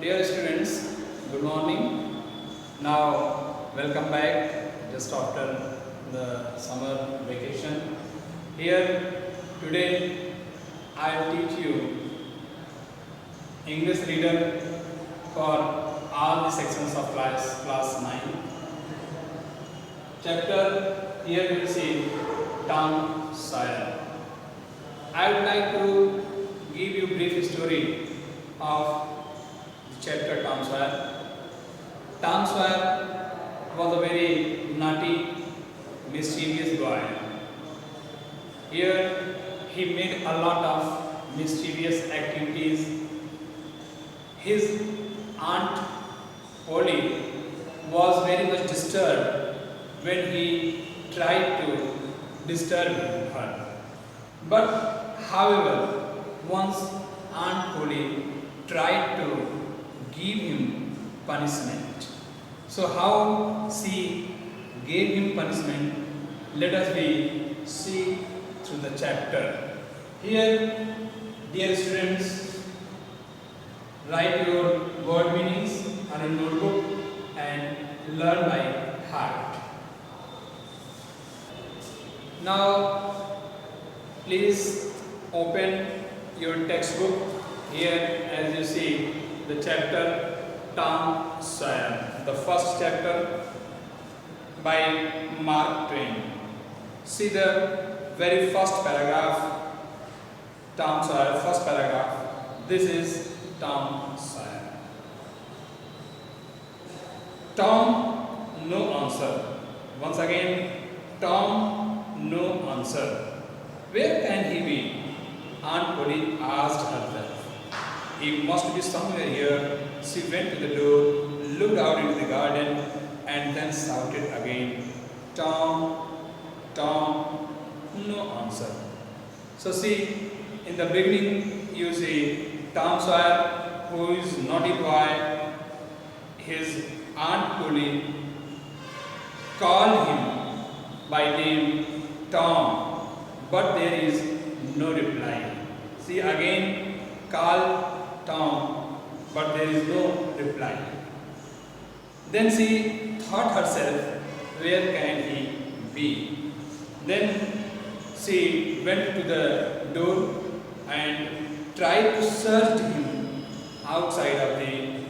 Dear students, good morning. Now, welcome back just after the summer vacation. Here, today, I'll teach you English reader for all the sections of class 9. Chapter, here you will see Tom Sawyer. I would like to give you brief story of chapter Tom Sawyer. Tom Sawyer was a very naughty, mischievous boy. Here he made a lot of mischievous activities. His aunt Polly was very much disturbed when he tried to disturb her. But however, once Aunt Polly tried to give him punishment. So how she gave him punishment, let us see through the chapter. Here, dear students, write your word meanings on a notebook and learn by heart. Now, please open your textbook. Here, as you see, the chapter Tom Sawyer, the first chapter by Mark Twain. See the very first paragraph, Tom Sawyer, first paragraph. This is Tom Sawyer. Tom, no answer. Once again, Tom, no answer. Where can he be? Aunt Polly asked herself. He must be somewhere here. She went to the door, looked out into the garden, and then shouted again, Tom, Tom, no answer. So see, in the beginning you see Tom Sawyer, who is naughty boy, his Aunt Polly called him by name Tom, but there is no reply. See again, call Tom, but there is no reply. Then she thought herself, where can he be? Then she went to the door and tried to search him outside of the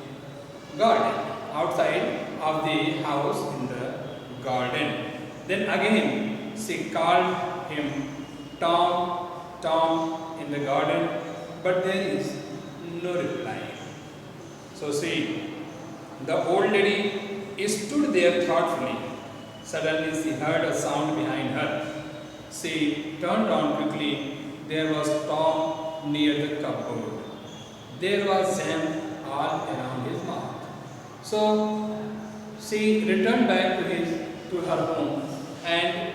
garden, outside of the house in the garden. Then again she called him Tom, Tom in the garden, but there is no reply. So see, the old lady stood there thoughtfully. Suddenly she heard a sound behind her. She turned round quickly. There was Tom near the cupboard. There was jam all around his mouth. So she returned back to her home, and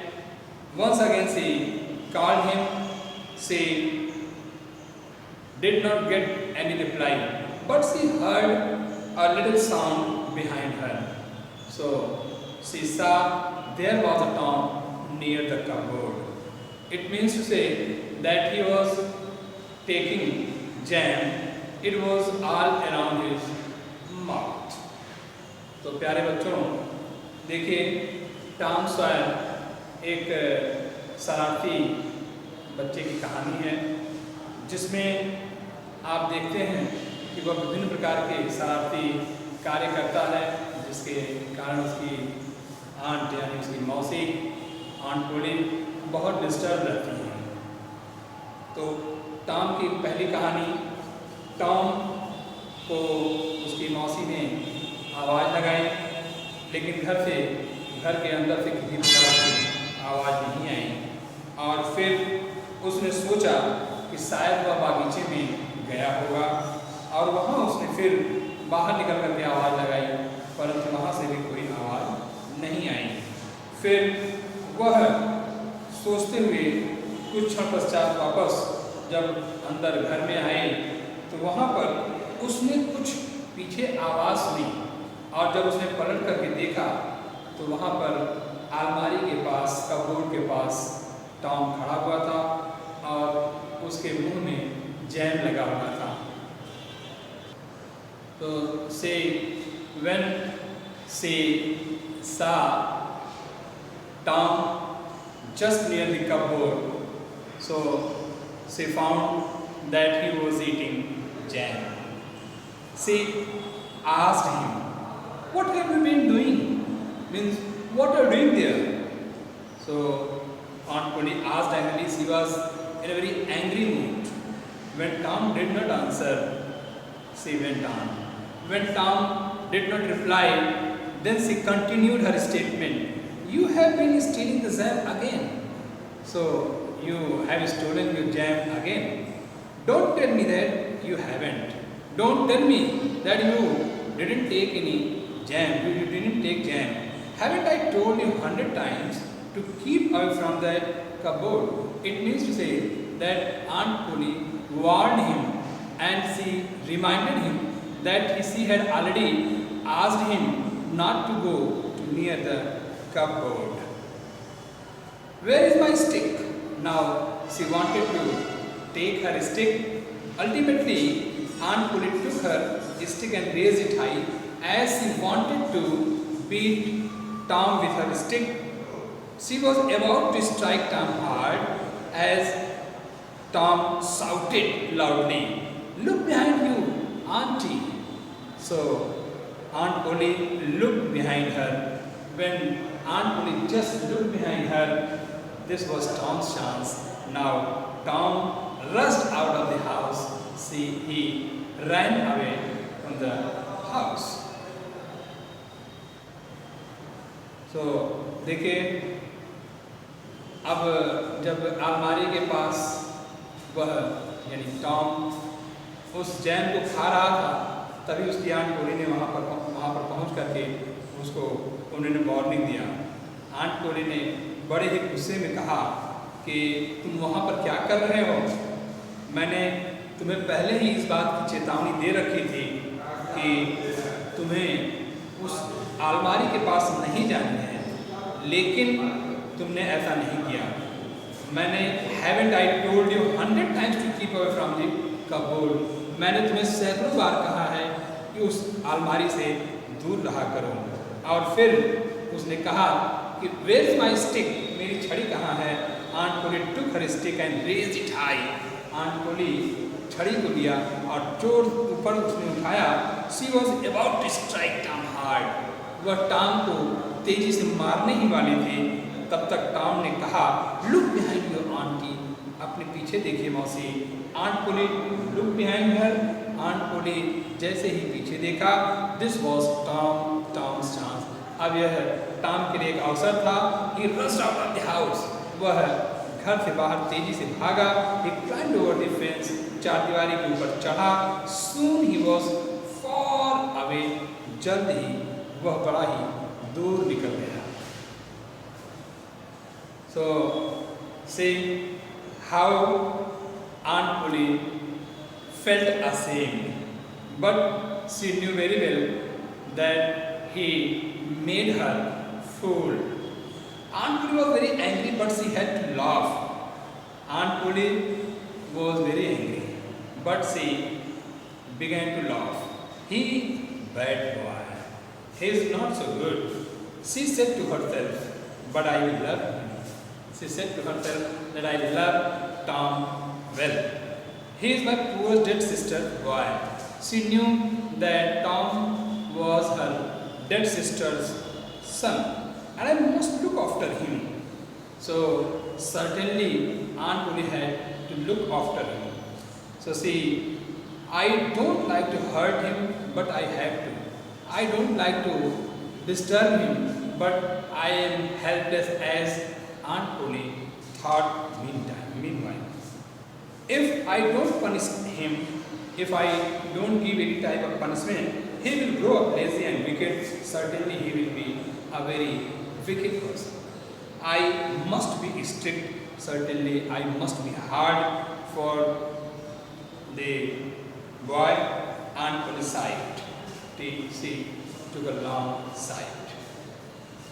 once again she called him. She did not get any reply, but she heard a little sound behind her. So she saw there was a Tom near the cupboard. It means to say that he was taking jam. It was all around his mouth. तो प्यारे बच्चों, देखिए Tom Sawyer एक शरारती बच्चे की कहानी है, जिसमें आप देखते हैं कि वह विभिन्न प्रकार के शरारती कार्य करता है, जिसके कारण उसकी आंट यानी उसकी मौसी आंट पोली बहुत डिस्टर्ब रहती है। तो टॉम की पहली कहानी, टॉम को उसकी मौसी ने आवाज़ लगाई, लेकिन घर के अंदर से किसी प्रकार की आवाज़ नहीं आई, और फिर उसने सोचा कि शायद वह बागीचे में गया होगा, और वहाँ उसने फिर बाहर निकल कर के आवाज़ लगाई, परंतु वहाँ से भी कोई आवाज़ नहीं आई। फिर वह सोचते हुए कुछ क्षण पश्चात वापस जब अंदर घर में आए, तो वहाँ पर उसने कुछ पीछे आवाज़ सुनी, और जब उसने पलट करके देखा तो वहाँ पर अलमारी के पास, कपबोर्ड के पास टॉम खड़ा हुआ था, और उसके मुंह में जैम लगा हुआ था। So say when she saw Tom just near the cupboard, so she found that he was eating jam. She asked him, "What have you been doing?" Means, what are you doing there? So Aunt Polly asked angrily. She was in a very angry mood. When Tom did not answer, she went on. When Tom did not reply, then she continued her statement. "You have been stealing the jam again. So you have stolen your jam again. Don't tell me that you haven't. Don't tell me that you didn't take any jam. You didn't take jam. Haven't I told you 100 times to keep away from that cupboard?" It means to say that Aunt Polly warned him and she reminded him that she had already asked him not to go near the cupboard. "Where is my stick?" Now she wanted to take her stick. Ultimately, Aunt Polly took her stick and raised it high as she wanted to beat Tom with her stick. She was about to strike Tom hard as Tom shouted loudly, "Look behind you, Auntie." So Aunt Polly looked behind her. When Aunt Polly just looked behind her, this was Tom's chance. Now Tom rushed out of the house. He ran away from the house. So देखिए, अब जब अलमारी के पास वह यानी Tom उस jam को खा रहा था, तभी उसकी आंट पोली ने वहाँ पर पहुँच करके उसको उन्होंने वार्निंग दिया। आंट पोली ने बड़े ही गुस्से में कहा कि तुम वहाँ पर क्या कर रहे हो? मैंने तुम्हें पहले ही इस बात की चेतावनी दे रखी थी कि तुम्हें उस अलमारी के पास नहीं जाना है, लेकिन तुमने ऐसा नहीं किया। मैंने haven't I told you 100 times to keep away from the cupboard? मैंने तुम्हें सैकड़ों बार कहा है कि उस अलमारी से दूर रहा करो। और फिर उसने कहा कि where is my stick? मेरी छड़ी कहाँ है? Aunt Polly took her stick and raised it high. Aunt Polly छड़ी को लिया और जोर ऊपर उसने उठाया। She was about to strike Tom hard. वह टॉम को तेजी से मारने ही वाली थी। तब तक टॉम ने कहा, "Look behind your auntie." अपने पीछे देखिए मौसी। Aunt Polly looked behind her. Aunt Polly जैसे ही पीछे देखा, this was Tom's chance. अब यह टॉम के लिए एक अवसर था। He rushed out of the house. वह घर से बाहर तेजी से भागा। He climbed over the fence. चारदीवारी के ऊपर चढ़ा। Soon he was far away. जल्द ही वह बड़ा ही दूर निकल गया। So see how Aunt Polly felt ashamed, but she knew very well that he made her fool. Aunt Polly was very angry, but she had to laugh. Aunt Polly was very angry, but she began to laugh. He, bad boy, he is not so good. She said to herself, but I will love him. She said to herself that I love Tom well. He is my poor dead sister boy. She knew that Tom was her dead sister's son, and I must look after him. So certainly Aunt Polly had to look after him. So see, I don't like to hurt him, but I have to. I don't like to disturb him, but I am helpless, as Aunt Polly thought meanwhile. If I don't punish him, if I don't give any type of punishment, he will grow up lazy and wicked. Certainly he will be a very wicked person. I must be strict. Certainly I must be hard for the boy. Aunt Polly sighed. She took a long sigh.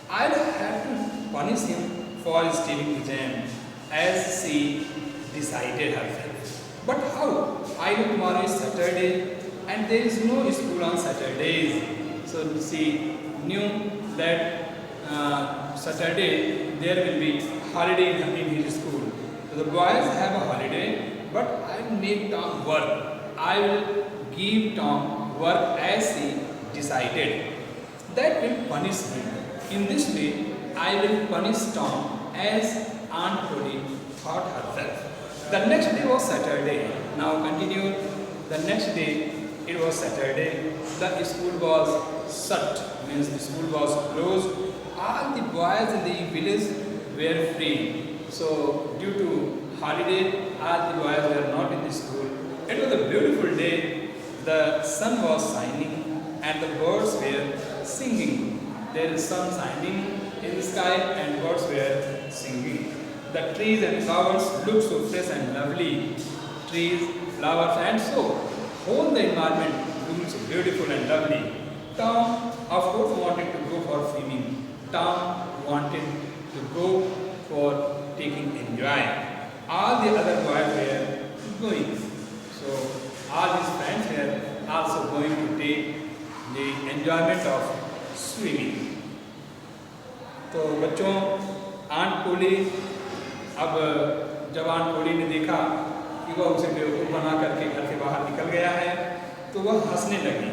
I'll have to punish him for stealing the jam, as she decided herself. But how? I know tomorrow is Saturday and there is no school on Saturdays. So she knew that Saturday there will be holiday in his school. So the boys have a holiday, but I will make Tom work. I will give Tom work as he decided. That will punish him. In this way, I will punish Tom as Aunt Polly thought herself. The next day was Saturday. Now continue. The next day it was Saturday. The school was shut, means the school was closed. All the boys in the village were free. So due to holiday, all the boys were not in the school. It was a beautiful day. The sun was shining and the birds were singing. There is sun shining in the sky and birds were singing. The trees and flowers looked so fresh and lovely. Trees, flowers and so whole the environment looks so beautiful and lovely. Tom of course wanted to go for swimming. Tom wanted to go for taking enjoy. All the other boys were going. So all his friends were also going to take the enjoyment of swimming. तो बच्चों, aunt पोली अब जब aunt Polly ने देखा कि वह उसे बेवकूफ़ बना करके घर से बाहर निकल गया है, तो वह हंसने लगी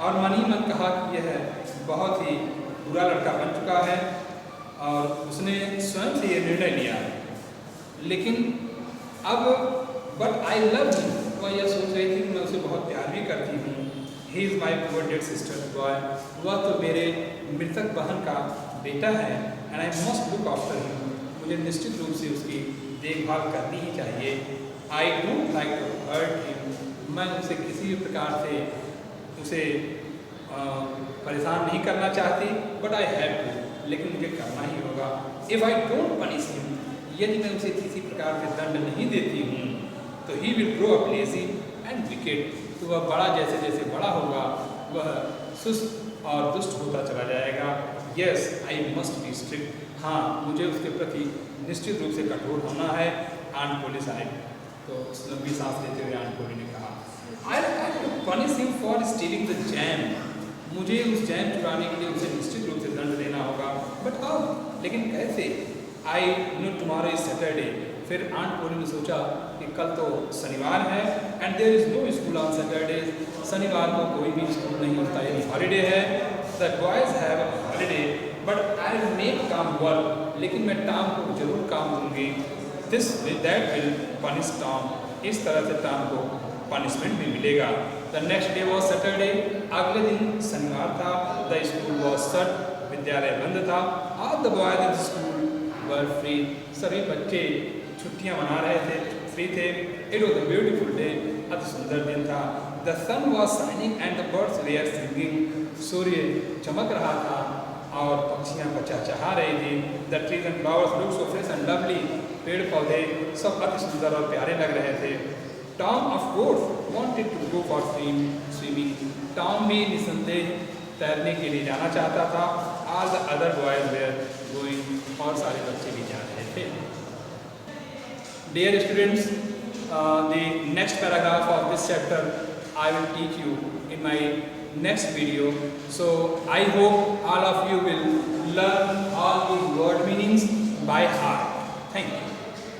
और मन ही मन कहा कि यह बहुत ही बुरा लड़का बन चुका है और उसने स्वयं से यह निर्णय लिया। लेकिन अब बट आई लव हिम, वह यह सोच रही थी कि मैं उसे बहुत प्यार भी करती हूँ। He is my poor dead sister boy, वह तो मेरे मृतक बहन का बेटा है and I must look after him, मुझे निश्चित रूप से उसकी देखभाल करनी ही चाहिए। I don't like to hurt him, मैं उसे किसी भी प्रकार से उसे परेशान नहीं करना चाहती, बट आई हैव टू, लेकिन मुझे करना ही होगा। If I don't punish him, यदि मैं उसे किसी प्रकार से दंड नहीं देती हूँ तो he will grow up lazy and wicket, तो वह बड़ा जैसे जैसे बड़ा होगा वह सुस्त और दुष्ट होता चला जाएगा। Yes I must be strict, हाँ मुझे उसके प्रति निश्चित रूप से कठोर होना है। आंट पोली साहब तो लंबी सांस लेते हुए आंट पोली ने कहा I punish him for stealing the jam, मुझे उस जैम चुराने के लिए उसे निश्चित रूप से दंड देना होगा, बट हाउ, लेकिन कैसे? I know tomorrow is Saturday, फिर आंट पोली ने सोचा कि कल तो शनिवार है and there is no school on Saturday, शनिवार को कोई भी स्कूल नहीं होता, यानी हॉलीडे है। The boys have holiday but I will make Tom work, लेकिन मैं टॉम को जरूर काम दूंगी। This that will punish Tom, इस तरह से टॉम को पनिशमेंट भी मिलेगा। The next day was Saturday, अगले दिन शनिवार था। द स्कूल वॉज शट, विद्यालय बंद था। All the boys in school were free, सभी बच्चे छुट्टियां मना रहे थे, फ्री थे। It was a beautiful day, अति सुंदर दिन था। The sun was shining and the birds were singing, सूर्य चमक रहा था और पक्षियाँ चहचहा रही थी। The trees and flowers look so fresh and lovely, पेड़ पौधे सब अति सुंदर और प्यारे लग रहे थे। Tom of course wanted to go for swimming, Tom भी निसंदेह तैरने के लिए जाना चाहता था। All the other boys were going, और सारे बच्चे भी जा रहे थे। Dear students, the next paragraph of this chapter I will teach you in my next video. So I hope all of you will learn all the word meanings by heart. Thank you.